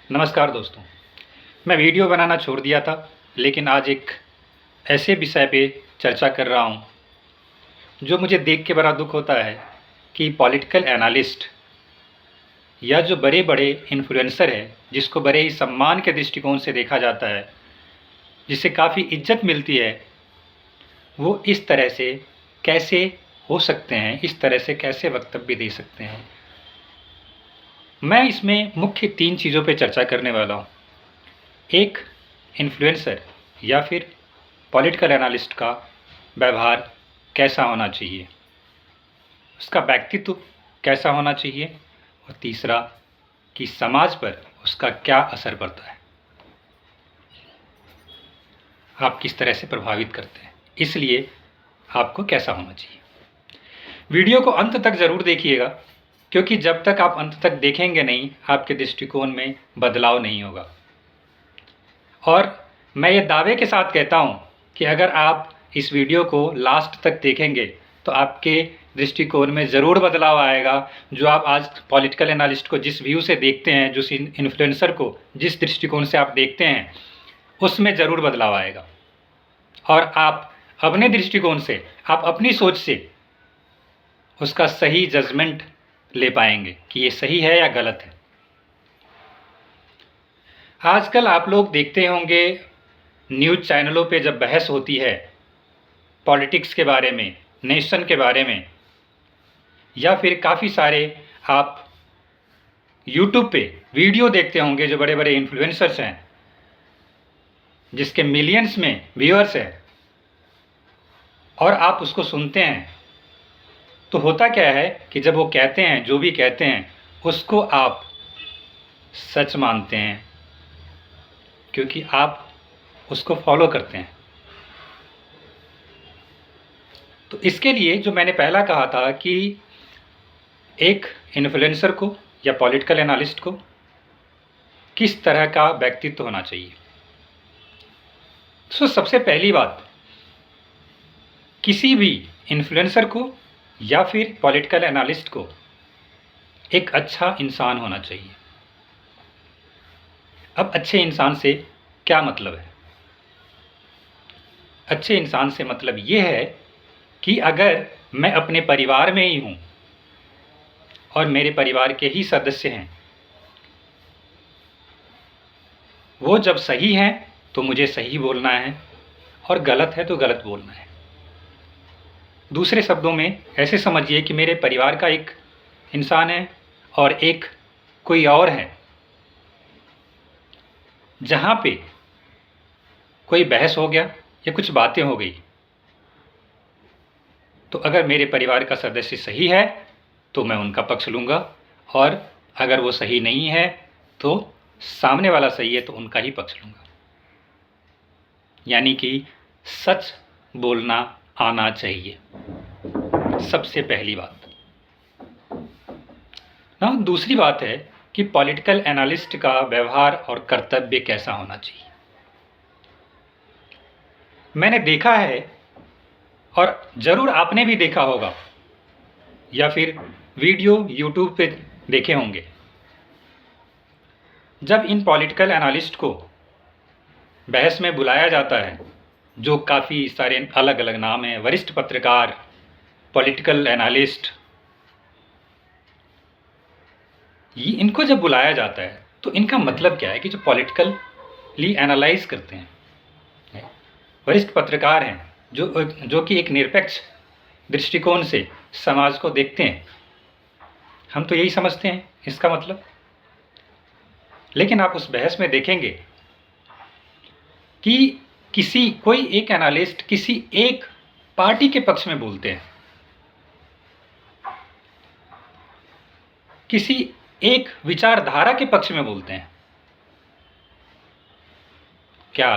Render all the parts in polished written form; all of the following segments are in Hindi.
नमस्कार दोस्तों। मैं वीडियो बनाना छोड़ दिया था, लेकिन आज एक ऐसे विषय पे चर्चा कर रहा हूँ जो मुझे देख के बड़ा दुख होता है कि पॉलिटिकल एनालिस्ट या जो बड़े-बड़े इन्फ्लुएंसर हैं, जिसको बड़े ही सम्मान के दृष्टिकोण से देखा जाता है, जिससे काफ़ी इज्जत मिलती है, वो इस तरह से कैसे हो सकते हैं, इस तरह से कैसे वक्तव्य दे सकते हैं। मैं इसमें मुख्य 3 चीज़ों पे चर्चा करने वाला हूँ। एक, इन्फ्लुएंसर या फिर पॉलिटिकल एनालिस्ट का व्यवहार कैसा होना चाहिए, उसका व्यक्तित्व कैसा होना चाहिए, और तीसरा कि समाज पर उसका क्या असर पड़ता है, आप किस तरह से प्रभावित करते हैं, इसलिए आपको कैसा होना चाहिए। वीडियो को अंत तक ज़रूर देखिएगा, क्योंकि जब तक आप अंत तक देखेंगे नहीं, आपके दृष्टिकोण में बदलाव नहीं होगा। और मैं ये दावे के साथ कहता हूँ कि अगर आप इस वीडियो को लास्ट तक देखेंगे तो आपके दृष्टिकोण में ज़रूर बदलाव आएगा। जो आप आज पॉलिटिकल एनालिस्ट को जिस व्यू से देखते हैं, जिस इन्फ्लुएंसर को जिस दृष्टिकोण से आप देखते हैं, उसमें ज़रूर बदलाव आएगा। और आप अपने दृष्टिकोण से, आप अपनी सोच से उसका सही जजमेंट ले पाएंगे कि ये सही है या गलत है। आजकल आप लोग देखते होंगे न्यूज़ चैनलों पे जब बहस होती है पॉलिटिक्स के बारे में, नेशन के बारे में, या फिर काफ़ी सारे आप यूट्यूब पे वीडियो देखते होंगे जो बड़े बड़े इन्फ्लुएंसर्स हैं, जिसके मिलियंस में व्यूअर्स हैं, और आप उसको सुनते हैं, तो होता क्या है कि जब वो कहते हैं, जो भी कहते हैं, उसको आप सच मानते हैं, क्योंकि आप उसको फॉलो करते हैं। तो इसके लिए जो मैंने पहला कहा था कि एक इन्फ्लुएंसर को या पॉलिटिकल एनालिस्ट को किस तरह का व्यक्तित्व होना चाहिए। तो सबसे पहली बात, किसी भी इन्फ्लुएंसर को या फिर पॉलिटिकल एनालिस्ट को एक अच्छा इंसान होना चाहिए। अब अच्छे इंसान से क्या मतलब है? अच्छे इंसान से मतलब ये है कि अगर मैं अपने परिवार में ही हूँ और मेरे परिवार के ही सदस्य हैं, वो जब सही हैं तो मुझे सही बोलना है और गलत है तो गलत बोलना है। दूसरे शब्दों में ऐसे समझिए कि मेरे परिवार का एक इंसान है और एक कोई और है। जहाँ पे कोई बहस हो गया या कुछ बातें हो गई, तो अगर मेरे परिवार का सदस्य सही है तो मैं उनका पक्ष लूँगा, और अगर वो सही नहीं है तो सामने वाला सही है तो उनका ही पक्ष लूँगा। यानी कि सच बोलना आना चाहिए, सबसे पहली बात ना। दूसरी बात है कि पॉलिटिकल एनालिस्ट का व्यवहार और कर्तव्य कैसा होना चाहिए। मैंने देखा है, और ज़रूर आपने भी देखा होगा या फिर वीडियो यूट्यूब पे देखे होंगे, जब इन पॉलिटिकल एनालिस्ट को बहस में बुलाया जाता है, जो काफ़ी सारे अलग अलग नाम हैं, वरिष्ठ पत्रकार, पॉलिटिकल एनालिस्ट, ये इनको जब बुलाया जाता है तो इनका मतलब क्या है कि जो पॉलिटिकली एनालाइज करते हैं, वरिष्ठ पत्रकार हैं, जो कि एक निरपेक्ष दृष्टिकोण से समाज को देखते हैं। हम तो यही समझते हैं इसका मतलब। लेकिन आप उस बहस में देखेंगे कि कोई एक एनालिस्ट किसी एक पार्टी के पक्ष में बोलते हैं, किसी एक विचारधारा के पक्ष में बोलते हैं। क्या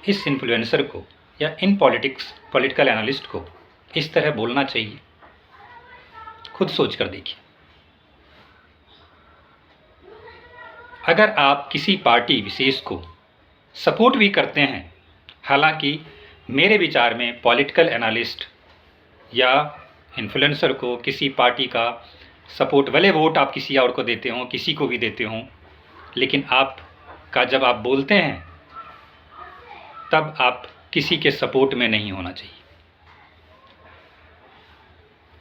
इस इन्फ्लुएंसर को या इन पॉलिटिकल एनालिस्ट को इस तरह बोलना चाहिए? खुद सोच कर देखिए। अगर आप किसी पार्टी विशेष को सपोर्ट भी करते हैं, हालांकि मेरे विचार में पॉलिटिकल एनालिस्ट या इन्फ्लुएंसर को किसी पार्टी का सपोर्ट, भले वोट आप किसी और को देते हों, किसी को भी देते हों, लेकिन आपका जब आप बोलते हैं तब आप किसी के सपोर्ट में नहीं होना चाहिए।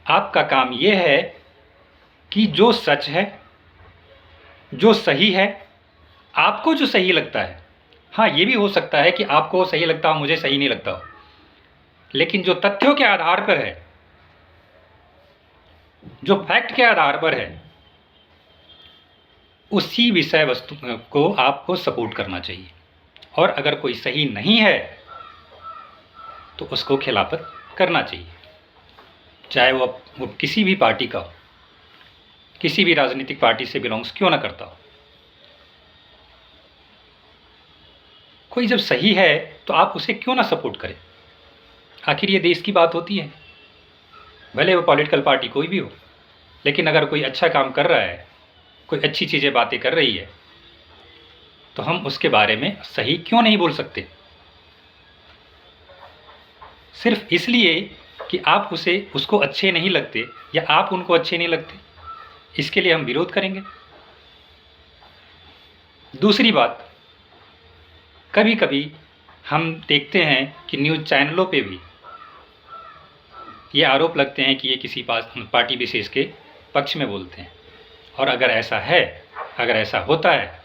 आपका काम ये है कि जो सच है, जो सही है, आपको जो सही लगता है, हाँ ये भी हो सकता है कि आपको सही लगता हो, मुझे सही नहीं लगता हो, लेकिन जो तथ्यों के आधार पर है, जो फैक्ट के आधार पर है, उसी विषय वस्तु को आपको सपोर्ट करना चाहिए। और अगर कोई सही नहीं है तो उसको खिलाफत करना चाहिए, चाहे वो किसी भी पार्टी का हो, किसी भी राजनीतिक पार्टी से बिलोंग्स क्यों ना करता हो। कोई जब सही है तो आप उसे क्यों ना सपोर्ट करें। आखिर ये देश की बात होती है, भले वो पॉलिटिकल पार्टी कोई भी हो, लेकिन अगर कोई अच्छा काम कर रहा है, कोई अच्छी चीज़ें बातें कर रही है, तो हम उसके बारे में सही क्यों नहीं बोल सकते। सिर्फ इसलिए कि आप उसको अच्छे नहीं लगते या आप उनको अच्छे नहीं लगते, इसके लिए हम विरोध करेंगे। दूसरी बात, कभी कभी हम देखते हैं कि न्यूज़ चैनलों पे भी ये आरोप लगते हैं कि ये किसी पार्टी विशेष के पक्ष में बोलते हैं, और अगर ऐसा है, अगर ऐसा होता है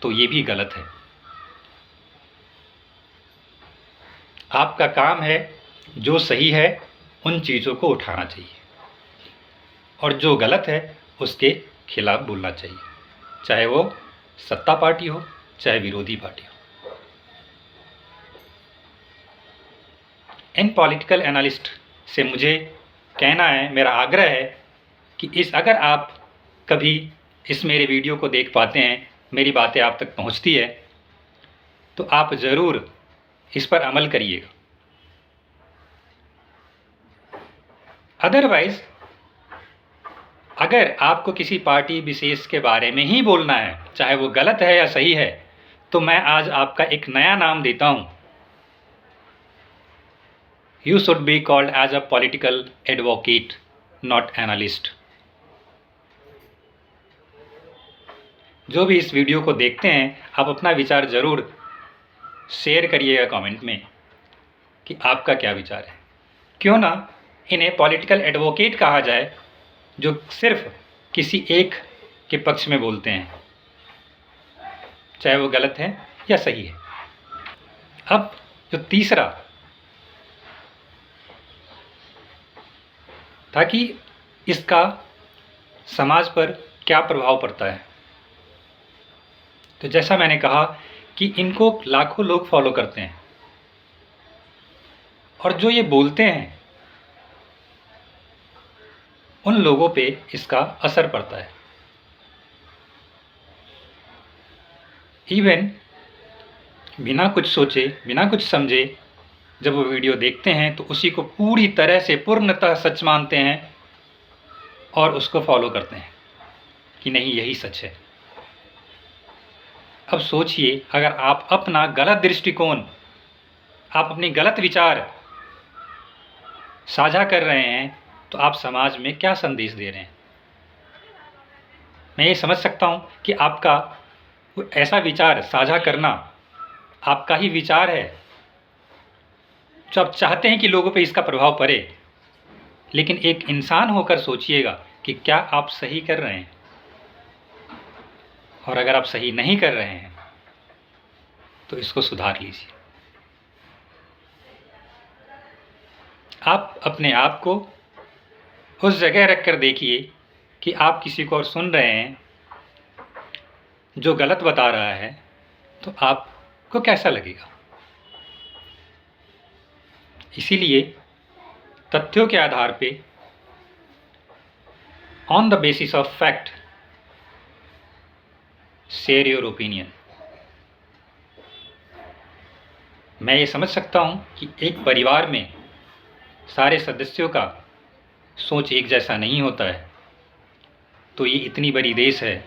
तो ये भी गलत है। आपका काम है जो सही है उन चीज़ों को उठाना चाहिए, और जो गलत है उसके खिलाफ बोलना चाहिए, चाहे वो सत्ता पार्टी हो, चाहे विरोधी पार्टी हो। इन पॉलिटिकल एनालिस्ट से मुझे कहना है, मेरा आग्रह है कि अगर आप कभी इस मेरे वीडियो को देख पाते हैं, मेरी बातें आप तक पहुंचती है, तो आप ज़रूर इस पर अमल करिएगा। अदरवाइज़ अगर आपको किसी पार्टी विशेष के बारे में ही बोलना है, चाहे वो गलत है या सही है, तो मैं आज आपका एक नया नाम देता हूँ। You should be called as a political advocate, not analyst. जो भी इस वीडियो को देखते हैं, आप अपना विचार ज़रूर शेयर करिएगा कमेंट में कि आपका क्या विचार है। क्यों ना इन्हें पॉलिटिकल एडवोकेट कहा जाए, जो सिर्फ किसी एक के पक्ष में बोलते हैं, चाहे वो गलत है या सही है। अब जो तीसरा, ताकि इसका समाज पर क्या प्रभाव पड़ता है, तो जैसा मैंने कहा कि इनको लाखों लोग फॉलो करते हैं, और जो ये बोलते हैं उन लोगों पे इसका असर पड़ता है। इवन बिना कुछ सोचे, बिना कुछ समझे जब वो वीडियो देखते हैं तो उसी को पूरी तरह से पूर्णतः सच मानते हैं और उसको फॉलो करते हैं कि नहीं यही सच है। अब सोचिए, अगर आप अपना गलत दृष्टिकोण, आप अपनी गलत विचार साझा कर रहे हैं, तो आप समाज में क्या संदेश दे रहे हैं। मैं ये समझ सकता हूँ कि आपका ऐसा विचार साझा करना आपका ही विचार है, जो आप चाहते हैं कि लोगों पे इसका प्रभाव पड़े, लेकिन एक इंसान होकर सोचिएगा कि क्या आप सही कर रहे हैं, और अगर आप सही नहीं कर रहे हैं तो इसको सुधार लीजिए। आप अपने आप को उस जगह रख कर देखिए कि आप किसी को और सुन रहे हैं जो गलत बता रहा है, तो आपको कैसा लगेगा। इसीलिए तथ्यों के आधार पे, on the basis of fact, share your opinion. मैं ये समझ सकता हूँ कि एक परिवार में सारे सदस्यों का सोच एक जैसा नहीं होता है, तो ये इतनी बड़ी देश है,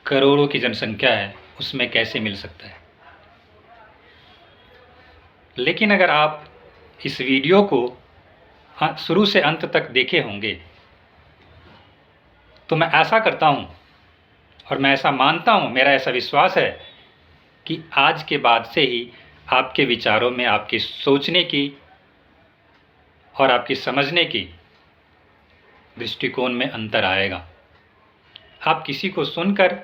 करोड़ों की जनसंख्या है, उसमें कैसे मिल सकता है। लेकिन अगर आप इस वीडियो को शुरू से अंत तक देखे होंगे, तो मैं आशा करता हूँ और मैं ऐसा मानता हूँ, मेरा ऐसा विश्वास है कि आज के बाद से ही आपके विचारों में, आपकी सोचने की और आपकी समझने की दृष्टिकोण में अंतर आएगा। आप किसी को सुनकर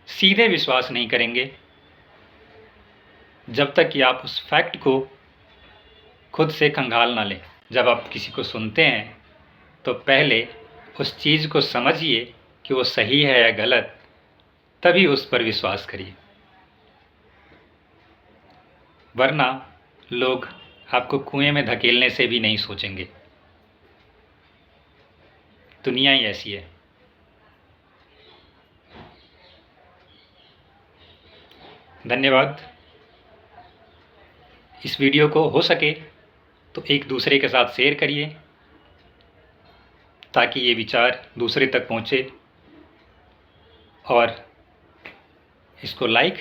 सीधे विश्वास नहीं करेंगे जब तक कि आप उस फैक्ट को खुद से खंगाल ना लें। जब आप किसी को सुनते हैं तो पहले उस चीज़ को समझिए कि वो सही है या गलत, तभी उस पर विश्वास करिए। वरना लोग आपको कुएं में धकेलने से भी नहीं सोचेंगे। दुनिया ही ऐसी है। धन्यवाद। इस वीडियो को हो सके तो एक दूसरे के साथ शेयर करिए ताकि ये विचार दूसरे तक पहुँचे, और इसको लाइक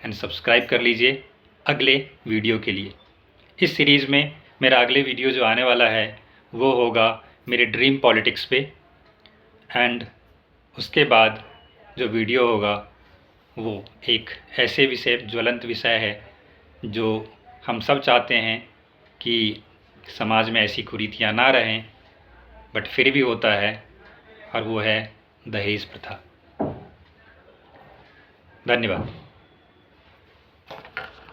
एंड सब्सक्राइब कर लीजिए अगले वीडियो के लिए। इस सीरीज़ में मेरा अगले वीडियो जो आने वाला है वो होगा मेरे ड्रीम पॉलिटिक्स पे, एंड उसके बाद जो वीडियो होगा वो एक ऐसे विषय, ज्वलंत विषय है जो हम सब चाहते हैं कि समाज में ऐसी कुरीतियाँ ना रहें, बट फिर भी होता है, और वो है दहेज प्रथा। धन्यवाद।